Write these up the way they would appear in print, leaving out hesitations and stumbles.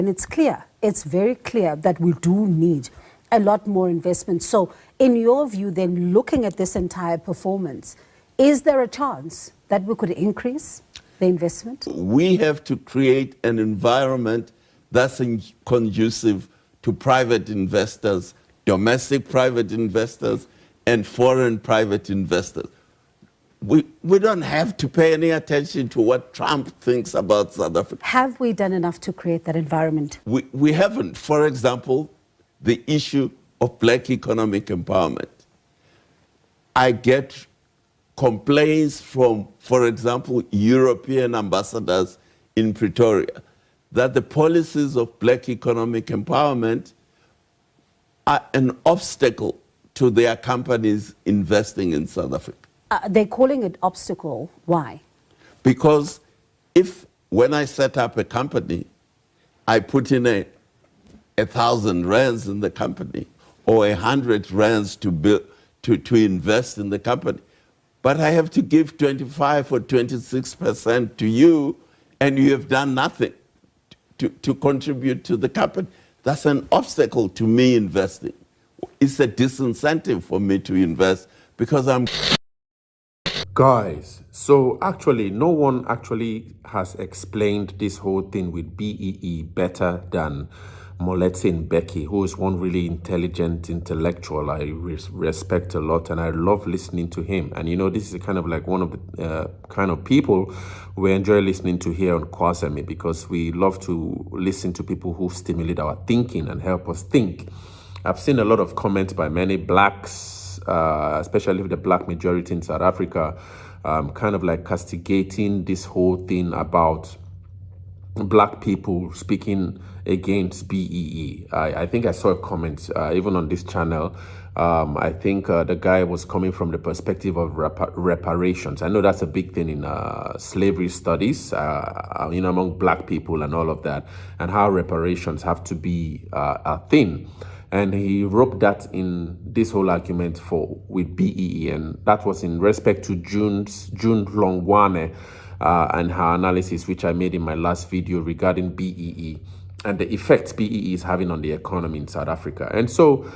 And it's clear, it's very clear that we do need a lot more investment. So in your view, then, looking at this entire performance, is there a chance that we could increase the investment? We have to create an environment that's conducive to private investors, domestic private investors, and foreign private investors. We don't have to pay any attention to what Trump thinks about South Africa. Have we done enough to create that environment? We haven't. For example, the issue of black economic empowerment. I get complaints from, for example, European ambassadors in Pretoria that the policies of black economic empowerment are an obstacle to their companies investing in South Africa. They're calling it obstacle. Why? Because when I set up a company, I put in 1,000 rands in the company or 100 rands to invest in the company. But I have to give 25 or 26% to you, and you have done nothing to contribute to the company. That's an obstacle to me investing. It's a disincentive for me to invest because I'm... Guys, so actually, no one actually has explained this whole thing with BEE better than Mbeki, who is one really intelligent intellectual I respect a lot, and I love listening to him. And you know, this is kind of like one of the kind of people we enjoy listening to here on Kwasemi, because we love to listen to people who stimulate our thinking and help us think. I've seen a lot of comments by many blacks, especially the black majority in South Africa, kind of like castigating this whole thing about black people speaking against BEE. I think I saw a comment even on this channel. I think the guy was coming from the perspective of reparations. I know that's a big thing in slavery studies, you know, among black people and all of that, and how reparations have to be a thing. And he roped that in this whole argument with BEE, and that was in respect to June Longwane and her analysis, which I made in my last video regarding BEE and the effects BEE is having on the economy in South Africa. And so,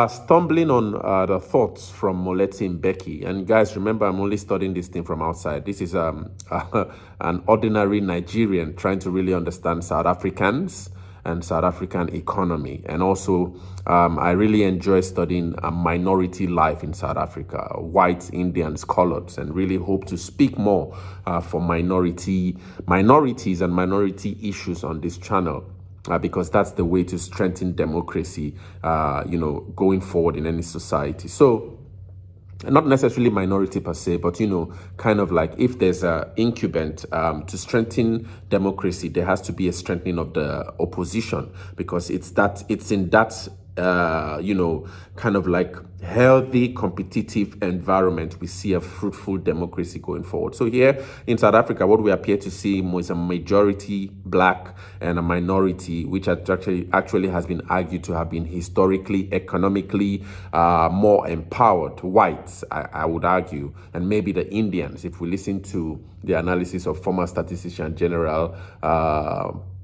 stumbling on the thoughts from Mbeki, and guys, remember, I'm only studying this thing from outside. This is an ordinary Nigerian trying to really understand South Africans and South African economy. And also, I really enjoy studying minority life in South Africa, whites, Indians, coloreds, and really hope to speak more for minorities and minority issues on this channel. Because that's the way to strengthen democracy, you know, going forward in any society. So, not necessarily minority per se, but, you know, kind of like if there's an incumbent to strengthen democracy, there has to be a strengthening of the opposition, because it's in that, you know, kind of like healthy, competitive environment we see a fruitful democracy going forward. So here in South Africa, what we appear to see is a majority black and a minority, which actually has been argued to have been historically, economically more empowered whites, I would argue, and maybe the Indians, if we listen to the analysis of former statistician general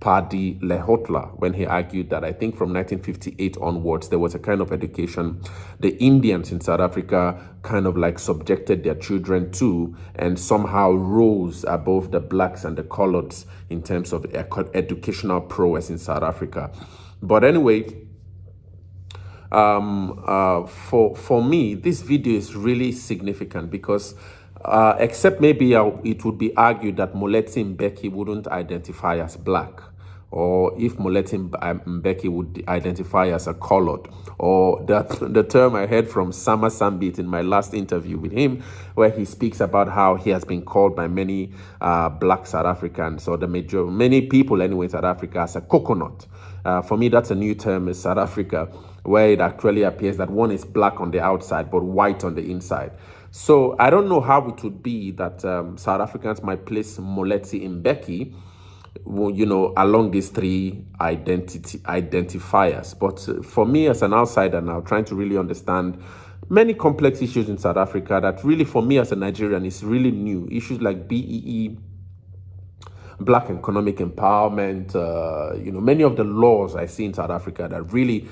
Padi Lehotla, when he argued that I think from 1958 onwards, there was a kind of education the Indians in South Africa kind of like subjected their children to, and somehow rose above the blacks and the coloreds in terms of educational prowess in South Africa. But anyway, for me, this video is really significant because except maybe it would be argued that Mbeki wouldn't identify as black, or if Mbeki would identify as a colored, or the term I heard from Sama Sambit in my last interview with him, where he speaks about how he has been called by many black South Africans, or many people anyway in South Africa, as a coconut. For me, that's a new term in South Africa, where it actually appears that one is black on the outside but white on the inside. So I don't know how it would be that South Africans might place Mbeki, you know, along these three identifiers. But for me as an outsider now, trying to really understand many complex issues in South Africa that really, for me as a Nigerian, is really new. Issues like BEE, black economic empowerment, many of the laws I see in South Africa that really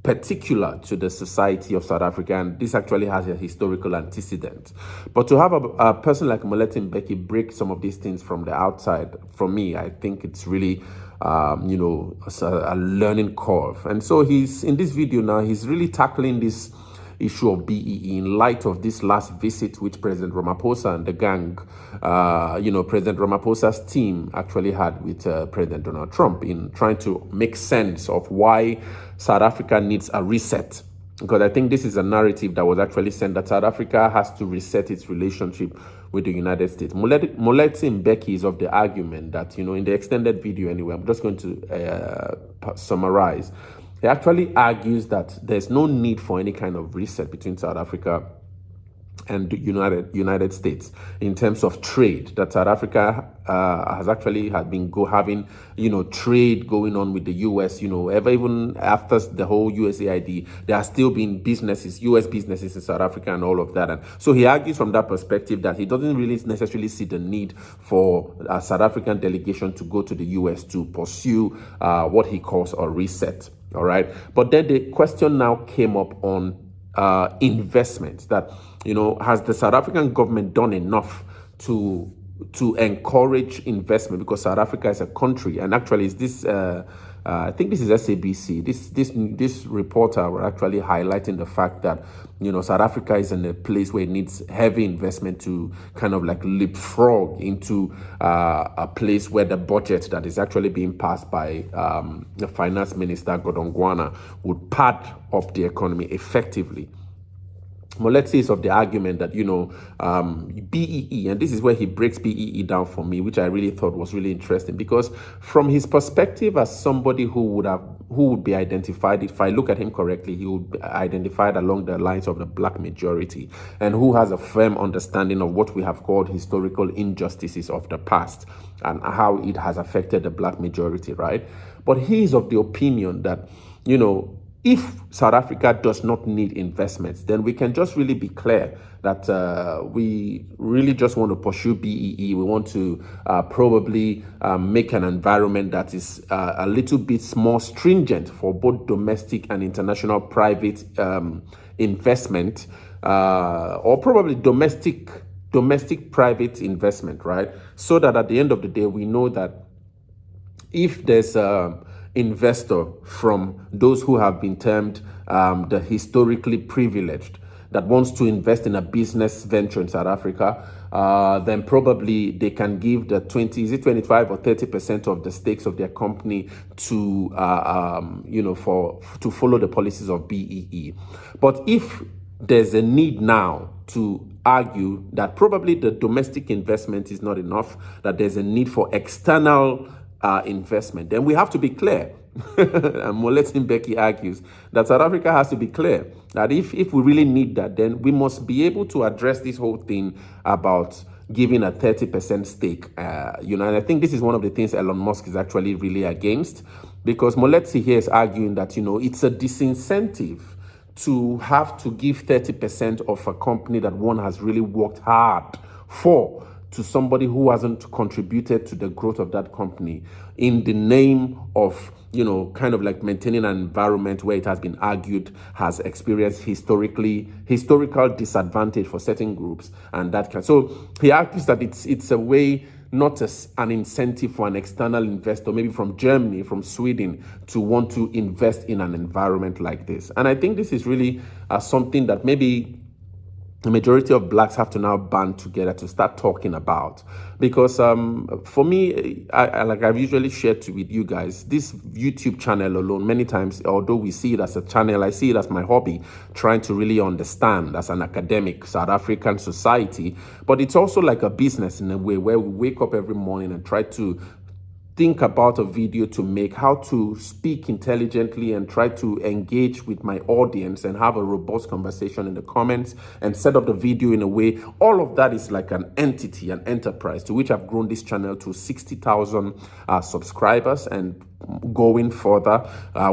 particular to the society of South Africa, and this actually has a historical antecedent. But to have a person like Moletin Mbeki break some of these things from the outside, for me, I think it's really, a learning curve. And so he's in this video now, he's really tackling this issue of BEE in light of this last visit which President Ramaphosa and the gang, President Ramaphosa's team actually had with President Donald Trump in trying to make sense of why South Africa needs a reset. Because I think this is a narrative that was actually sent that South Africa has to reset its relationship with the United States. Moletin Mbeki is of the argument that, in the extended video anyway, I'm just going to summarize. He actually argues that there's no need for any kind of reset between South Africa and the United States in terms of trade. That South Africa has actually been having trade going on with the US. Even after the whole USAID, there are still been US businesses in South Africa and all of that. And so he argues from that perspective that he doesn't really necessarily see the need for a South African delegation to go to the US to pursue what he calls a reset. All right. But then the question now came up on investment, that, has the South African government done enough to encourage investment? Because South Africa is a country, and actually is this, I think this is SABC, this reporter were actually highlighting the fact that, South Africa is in a place where it needs heavy investment to kind of like leapfrog into a place where the budget that is actually being passed by the finance minister, Godongwana, would pad up the economy effectively. Moletin is of the argument that, BEE, and this is where he breaks BEE down for me, which I really thought was really interesting, because from his perspective as somebody who would be identified, if I look at him correctly, he would be identified along the lines of the black majority, and who has a firm understanding of what we have called historical injustices of the past and how it has affected the black majority, right? But he is of the opinion that, if South Africa does not need investments, then we can just really be clear that we really just want to pursue BEE. We want to probably make an environment that is a little bit more stringent for both domestic and international private investment, or probably domestic private investment, right? So that at the end of the day, we know that if there's investor from those who have been termed the historically privileged that wants to invest in a business venture in South Africa, then probably they can give the 25 or 30% of the stakes of their company to to follow the policies of BEE. But if there's a need now to argue that probably the domestic investment is not enough, that there's a need for external investment, then we have to be clear. And Moletin Mbeki argues that South Africa has to be clear that if we really need that, then we must be able to address this whole thing about giving a 30% stake. And I think this is one of the things Elon Musk is actually really against, because Moletin here is arguing that, it's a disincentive to have to give 30% of a company that one has really worked hard for to somebody who hasn't contributed to the growth of that company in the name of, kind of like maintaining an environment where it has been argued has experienced historical disadvantage for certain groups. And that so he argues that it's a way, not as an incentive for an external investor, maybe from Germany, from Sweden, to want to invest in an environment like this. And I think this is really something that maybe the majority of blacks have to now band together to start talking about. Because for me, I've usually shared with you guys, this YouTube channel alone, many times, although we see it as a channel, I see it as my hobby, trying to really understand as an academic South African society. But it's also like a business in a way, where we wake up every morning and try to think about a video to make, how to speak intelligently and try to engage with my audience and have a robust conversation in the comments and set up the video in a way. All of that is like an entity, an enterprise, to which I've grown this channel to 60,000 subscribers. And going further,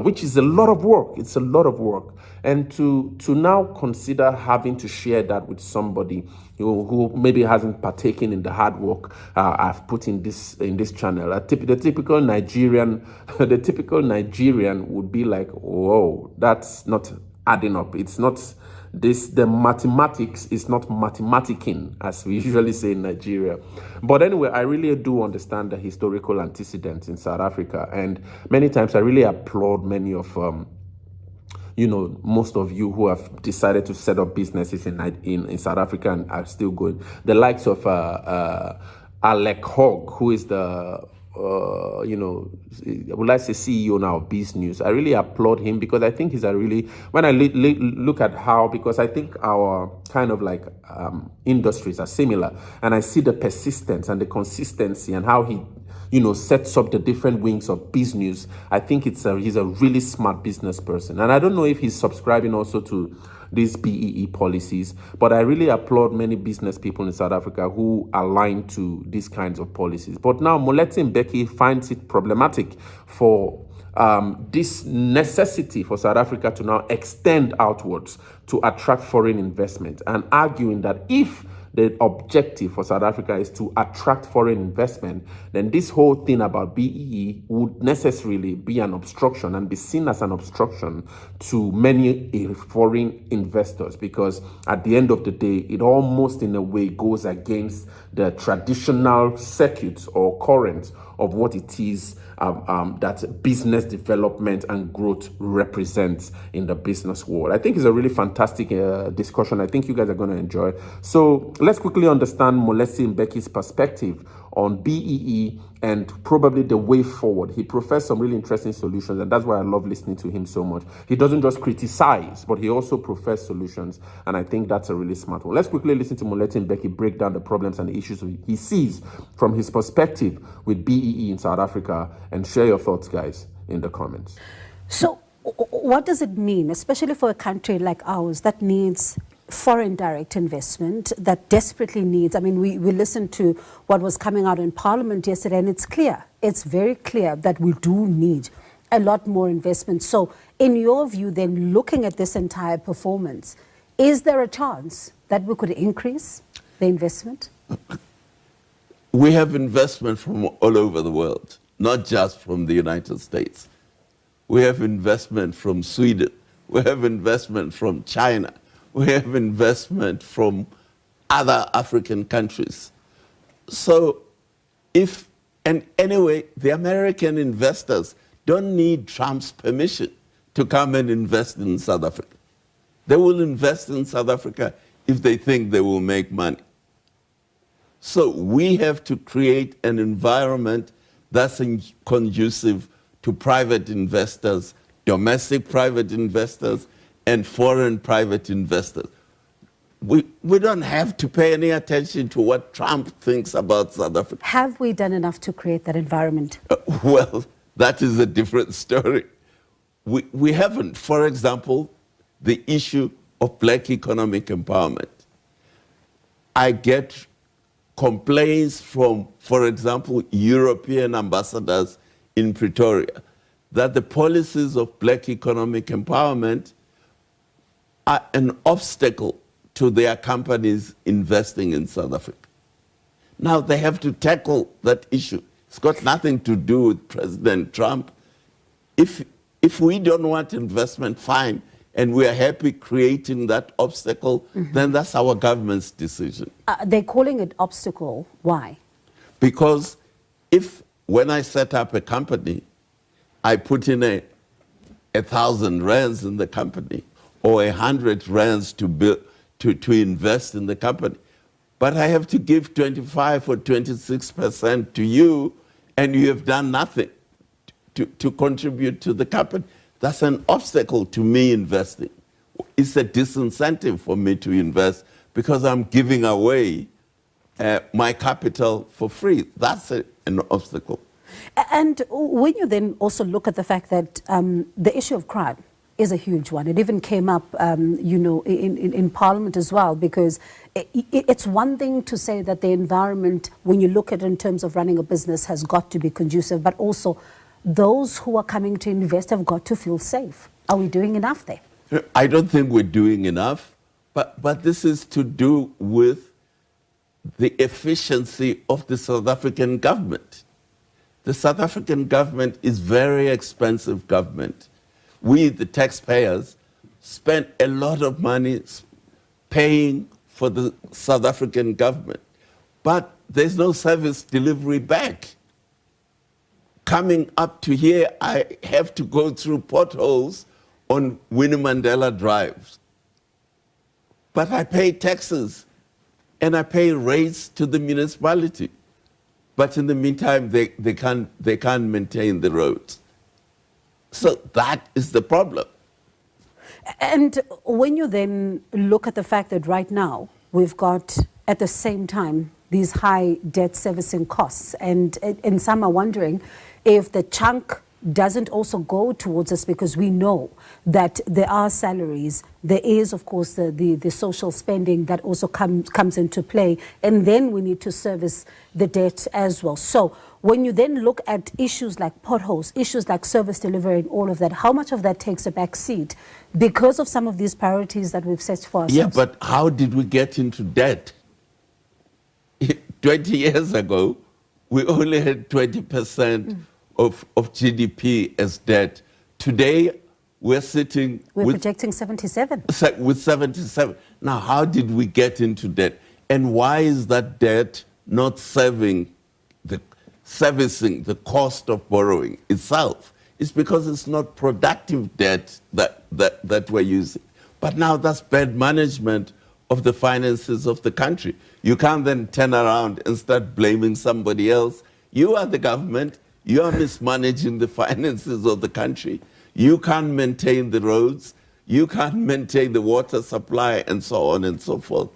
which is a lot of work. It's a lot of work. And to now consider having to share that with somebody who maybe hasn't partaken in the hard work I've put in this channel. The typical Nigerian, the typical Nigerian would be like, whoa, that's not adding up. It's not this, the mathematics is not mathematicking, as we usually say in Nigeria. But anyway, I really do understand the historical antecedents in South Africa, and many times I really applaud many of most of you who have decided to set up businesses in South Africa and are still going. The likes of Alec Hogg, who is the I would like to say CEO now of Biz News. I really applaud him because I think he's a really, when I look at how, because I think our kind of like industries are similar, and I see the persistence and the consistency and how he sets up the different wings of business. I think he's a really smart business person. And I don't know if he's subscribing also to these BEE policies, but I really applaud many business people in South Africa who align to these kinds of policies. But now Mbeki finds it problematic for this necessity for South Africa to now extend outwards to attract foreign investment, and arguing that if the objective for South Africa is to attract foreign investment, then this whole thing about BEE would necessarily be an obstruction and be seen as an obstruction to many foreign investors, because at the end of the day, it almost in a way goes against the traditional circuits or currents of what it is that business development and growth represents in the business world. I think it's a really fantastic discussion. I think you guys are going to enjoy. So let's quickly understand Mbeki's perspective on BEE and probably the way forward. He professed some really interesting solutions, and that's why I love listening to him so much. He doesn't just criticize, but he also professes solutions, and I think that's a really smart one. Let's quickly listen to Mbeki break down the problems and the issues he sees from his perspective with BEE in South Africa, and share your thoughts, guys, in the comments. So what does it mean, especially for a country like ours that needs foreign direct investment, that desperately needs, I mean, we listened to what was coming out in Parliament yesterday, and it's clear, it's very clear that we do need a lot more investment. So in your view, then, looking at this entire performance, is there a chance that we could increase the investment? We have investment from all over the world, not just from the United States. We have investment from Sweden. We have investment from China. We have investment from other African countries. So and anyway, the American investors don't need Trump's permission to come and invest in South Africa. They will invest in South Africa if they think they will make money. So we have to create an environment that's conducive to private investors, domestic private investors, and foreign private investors. We don't have to pay any attention to what Trump thinks about South Africa. Have we done enough to create that environment? Well, that is a different story. We haven't. For example, the issue of black economic empowerment. I get complaints from, for example, European ambassadors in Pretoria that the policies of black economic empowerment are an obstacle to their companies investing in South Africa. Now they have to tackle that issue. It's got nothing to do with President Trump. If we don't want investment, fine, and we are happy creating that obstacle, then that's our government's decision. They're calling it obstacle. Why? Because when I set up a company, I put in 1,000 rands in the company, or 100 rands to invest in the company. But I have to give 25 or 26% to you, and you have done nothing to contribute to the company. That's an obstacle to me investing. It's a disincentive for me to invest because I'm giving away my capital for free. That's an obstacle. And when you then also look at the fact that the issue of crime is a huge one. It even came up, in Parliament as well, because it's one thing to say that the environment, when you look at it in terms of running a business, has got to be conducive, but also those who are coming to invest have got to feel safe. Are we doing enough there? I don't think we're doing enough, but this is to do with the efficiency of the South African government. The South African government is very expensive government. We, the taxpayers, spend a lot of money paying for the South African government, but there's no service delivery back. Coming up to here, I have to go through potholes on Winnie Mandela Drive. But I pay taxes and I pay rates to the municipality. But in the meantime, they can't maintain the roads. So that is the problem. And when you then look at the fact that right now we've got, at the same time, these high debt servicing costs, and some are wondering if the chunk doesn't also go towards us, because we know that there are salaries, there is, of course, the social spending that also comes into play, and then we need to service the debt as well. So when you then look at issues like potholes, issues like service delivery and all of that, how much of that takes a back seat because of some of these priorities that we've set for ourselves? Yeah, but how did we get into debt? 20 years ago, we only had 20% of GDP as debt. Today, we're sitting We're with projecting 77. With 77. Now, how did we get into debt? And why is that debt not servicing the cost of borrowing itself? It's because it's not productive debt that we're using. But now that's bad management of the finances of the country. You can't then turn around and start blaming somebody else. You are the government. You are mismanaging the finances of the country. You can't maintain the roads. You can't maintain the water supply and so on and so forth.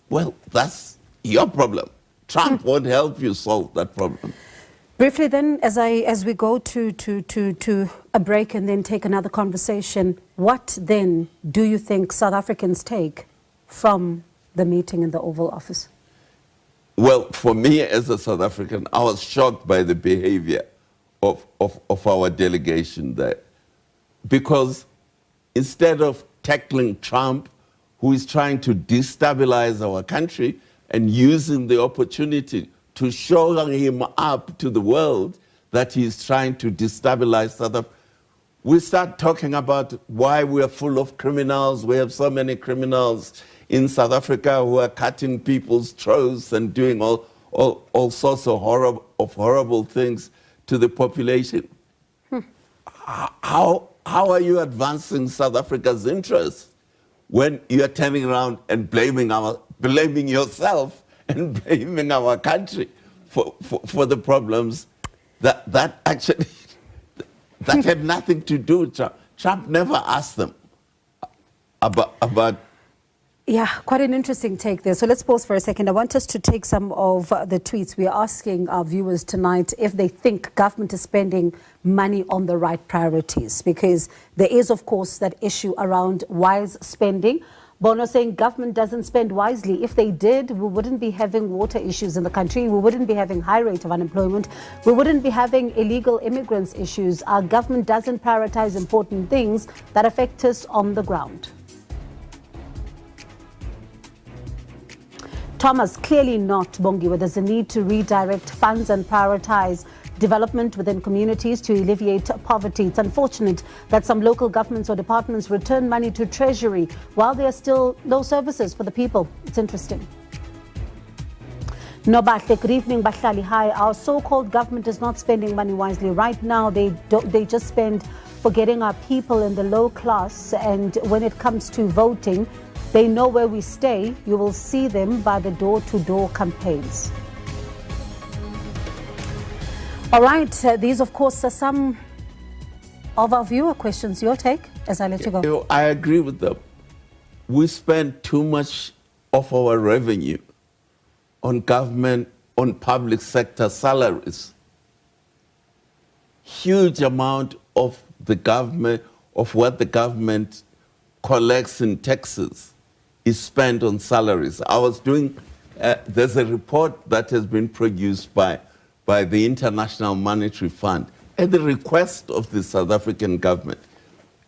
Well, that's your problem. Trump won't help you solve that problem. Briefly then, as we go to a break and then take another conversation, what then do you think South Africans take from the meeting in the Oval Office? Well, for me as a South African, I was shocked by the behavior of our delegation there. Because instead of tackling Trump, who is trying to destabilize our country and using the opportunity to show him up to the world that he's trying to destabilize South Africa, we start talking about why we are full of criminals. We have so many criminals in South Africa who are cutting people's throats and doing all sorts of horrible things to the population. How are you advancing South Africa's interests when you are turning around and blaming yourself and blaming our country for the problems that actually that had nothing to do with Trump? Trump never asked them about. Yeah, quite an interesting take there. So let's pause for a second. I want us to take some of the tweets. We are asking our viewers tonight if they think government is spending money on the right priorities, because there is, of course, that issue around wise spending. Bono saying government doesn't spend wisely. If they did, we wouldn't be having water issues in the country. We wouldn't be having high rate of unemployment. We wouldn't be having illegal immigrants issues. Our government doesn't prioritize important things that affect us on the ground. Thomas, clearly not, Bongiwe. There's a need to redirect funds and prioritize development within communities to alleviate poverty. It's unfortunate that some local governments or departments return money to Treasury while there are still no services for the people. It's interesting. Nobahle, good evening, Bahlali. Hi. Our so-called government is not spending money wisely. Right now, they just spend forgetting our people in the low class, and when it comes to voting, they know where we stay. You will see them by the door-to-door campaigns. All right, these, of course, are some of our viewer questions. Your take as I let you go. I agree with them. We spend too much of our revenue on government, on public sector salaries. Huge amount of the government, of what the government collects in taxes, is spent on salaries. I was doing, there's a report that has been produced by the International Monetary Fund. at the request of the South African government.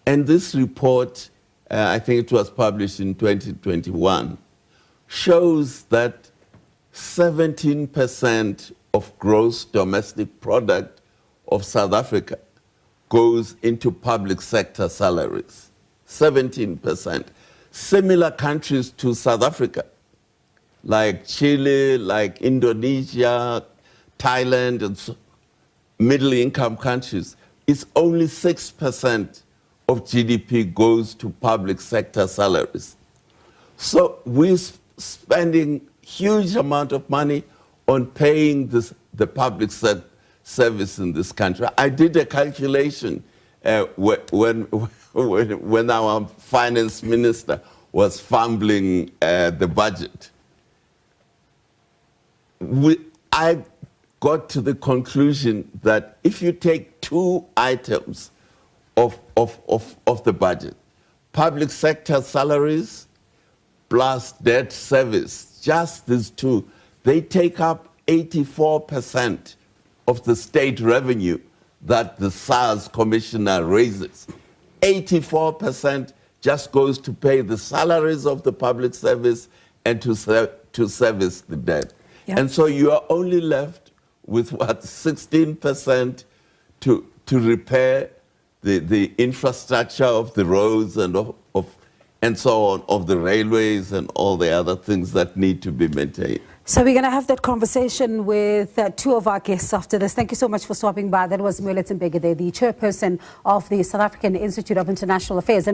And this report, I think it was published in 2021, shows that 17% of gross domestic product of South Africa goes into public sector salaries. 17%. Similar countries to South Africa, like Chile, like Indonesia, Thailand, and middle-income countries, it's only 6% of GDP goes to public sector salaries. So we're spending huge amount of money on paying the public service in this country. I did a calculation when our finance minister was fumbling the budget. I got to the conclusion that if you take two items of the budget, public sector salaries plus debt service, just these two, they take up 84% of the state revenue that the SARS commissioner raises. 84% just goes to pay the salaries of the public service and to service the debt. Yep. And so you are only left with, what, 16% to repair the infrastructure of the roads and so on, of the railways and all the other things that need to be maintained. So we're going to have that conversation with two of our guests after this. Thank you so much for stopping by. That was Mbeki, the chairperson of the South African Institute of International Affairs.